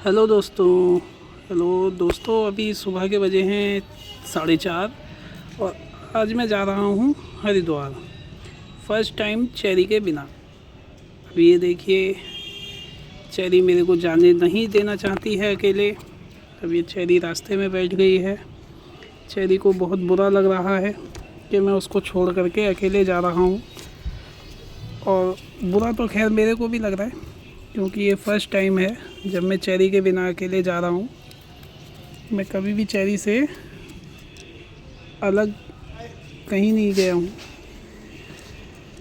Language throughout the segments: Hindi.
हेलो दोस्तों, अभी सुबह के बजे हैं 4:30 और आज मैं जा रहा हूँ हरिद्वार। फर्स्ट टाइम चेरी के बिना। अभी ये देखिए, चेरी मेरे को जाने नहीं देना चाहती है अकेले। अब ये चेरी रास्ते में बैठ गई है। चेरी को बहुत बुरा लग रहा है कि मैं उसको छोड़ करके अकेले जा रहा हूँ, और बुरा तो खैर मेरे को भी लग रहा है, क्योंकि ये फ़र्स्ट टाइम है जब मैं चेरी के बिना अकेले जा रहा हूँ। मैं कभी भी चेरी से अलग कहीं नहीं गया हूँ।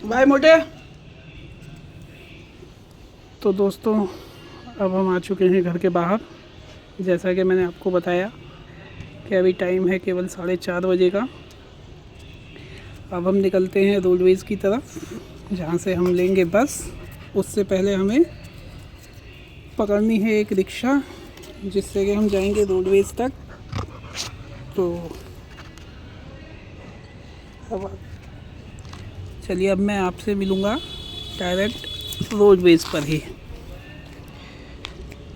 भाई मोटे। तो दोस्तों, अब हम आ चुके हैं घर के बाहर। जैसा कि मैंने आपको बताया कि अभी टाइम है केवल 4:30 बजे का। अब हम निकलते हैं रोडवेज़ की तरफ, जहाँ से हम लेंगे बस। उससे पहले हमें पकड़नी है एक रिक्शा, जिससे कि हम जाएंगे रोडवेज़ तक। तो अब चलिए, अब मैं आपसे मिलूँगा डायरेक्ट रोडवेज़ पर ही।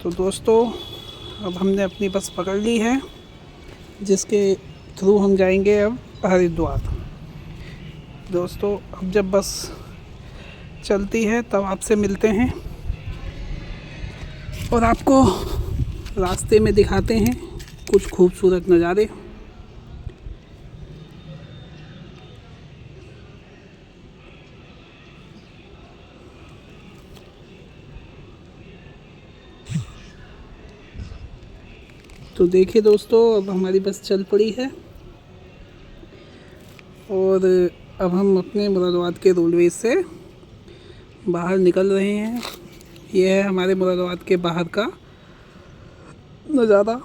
तो दोस्तों, अब हमने अपनी बस पकड़ ली है, जिसके थ्रू हम जाएंगे अब हरिद्वार। दोस्तों, अब जब बस चलती है तब आपसे मिलते हैं और आपको रास्ते में दिखाते हैं कुछ खूबसूरत नज़ारे। तो देखिए दोस्तों, अब हमारी बस चल पड़ी है और अब हम अपने मुरादाबाद के रोडवेज से बाहर निकल रहे हैं। यह है हमारे मुरादाबाद के बाहर का नज़ारा।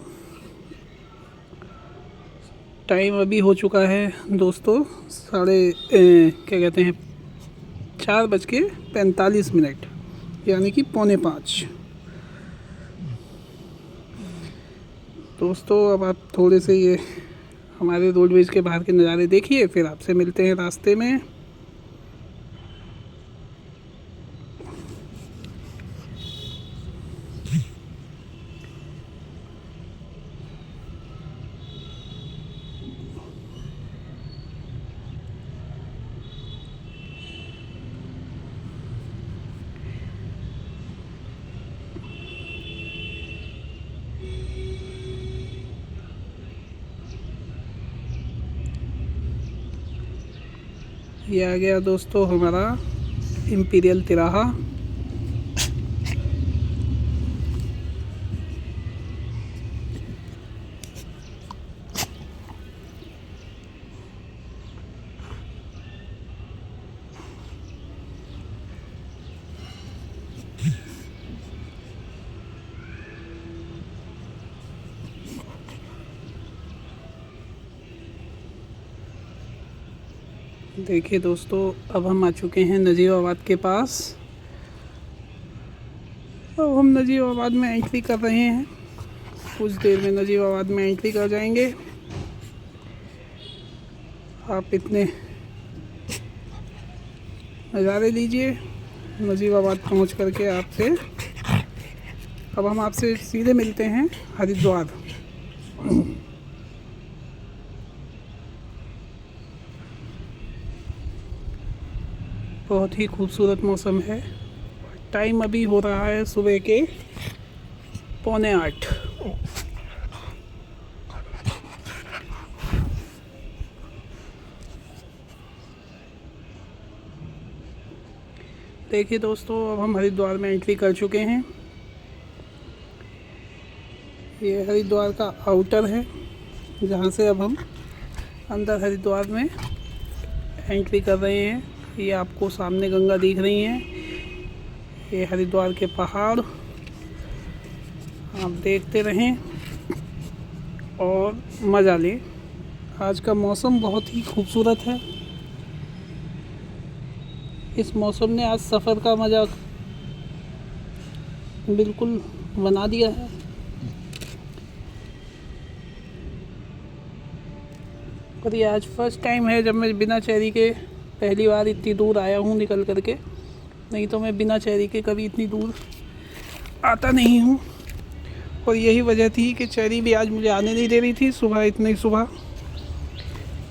टाइम अभी हो चुका है दोस्तों, क्या कहते हैं, 4:45, यानी कि 4:45। दोस्तों, अब आप थोड़े से ये हमारे रोडवेज के बाहर के नज़ारे देखिए, फिर आपसे मिलते हैं रास्ते में। ये आ गया दोस्तों हमारा इम्पीरियल तिराहा। देखिए दोस्तों, अब हम आ चुके हैं नजीबाबाद के पास। अब हम नजीबाबाद में एंट्री कर रहे हैं। कुछ देर में नजीबाबाद में एंट्री कर जाएंगे। आप इतने नज़ारे लीजिए नजीबाबाद पहुंच करके आपसे। अब हम आपसे सीधे मिलते हैं हरिद्वार। बहुत ही खूबसूरत मौसम है। टाइम अभी हो रहा है सुबह के 7:45। देखिए दोस्तों, अब हम हरिद्वार में एंट्री कर चुके हैं। ये हरिद्वार का आउटर है, जहाँ से अब हम अंदर हरिद्वार में एंट्री कर रहे हैं। ये आपको सामने गंगा दिख रही हैं। ये हरिद्वार के पहाड़ आप देखते रहें और मज़ा लें। आज का मौसम बहुत ही खूबसूरत है। इस मौसम ने आज सफ़र का मज़ा बिल्कुल बना दिया है। और ये आज फर्स्ट टाइम है जब मैं बिना चेरी के पहली बार इतनी दूर आया हूँ निकल करके। नहीं तो मैं बिना चेरी के कभी इतनी दूर आता नहीं हूँ। और यही वजह थी कि चेरी भी आज मुझे आने नहीं दे रही थी। सुबह इतनी सुबह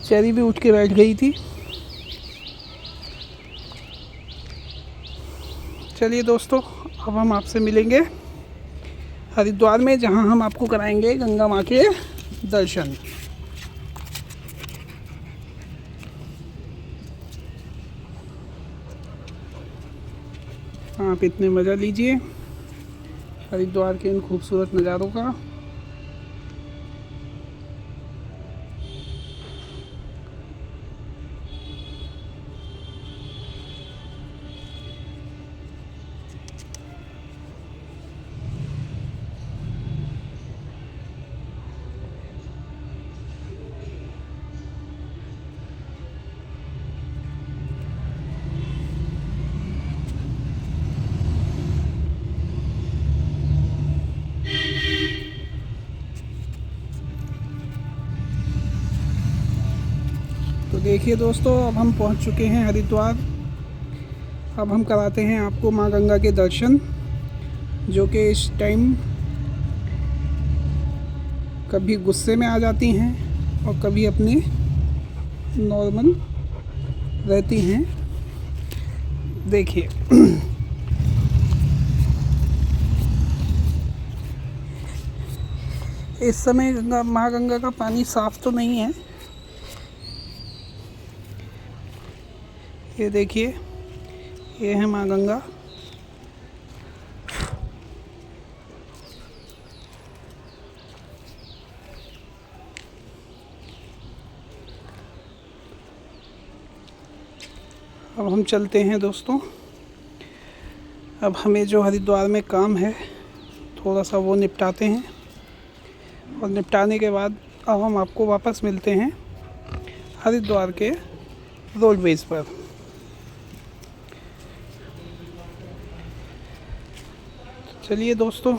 चेरी भी उठ के बैठ गई थी। चलिए दोस्तों, अब हम आपसे मिलेंगे हरिद्वार में, जहां हम आपको कराएंगे गंगा माँ के दर्शन। आप इतने मज़ा लीजिए हरिद्वार के इन खूबसूरत नज़ारों का। तो देखिए दोस्तों, अब हम पहुंच चुके हैं हरिद्वार। अब हम कराते हैं आपको माँ गंगा के दर्शन, जो कि इस टाइम कभी गुस्से में आ जाती हैं और कभी अपने नॉर्मल रहती हैं। देखिए इस समय माँ गंगा का पानी साफ तो नहीं है। ये देखिए, ये है माँ गंगा। अब हम चलते हैं दोस्तों। अब हमें जो हरिद्वार में काम है थोड़ा सा वो निपटाते हैं, और निपटाने के बाद अब हम आपको वापस मिलते हैं हरिद्वार के रोडवेज पर। चलिए दोस्तों,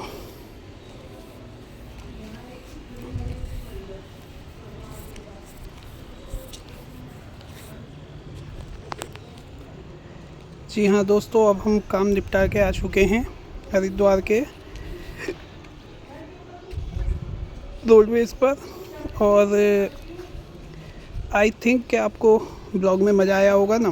जी हाँ दोस्तों, अब हम काम निपटा के आ चुके हैं हरिद्वार के रोडवेज पर। और आई थिंक कि आपको ब्लॉग में मज़ा आया होगा ना।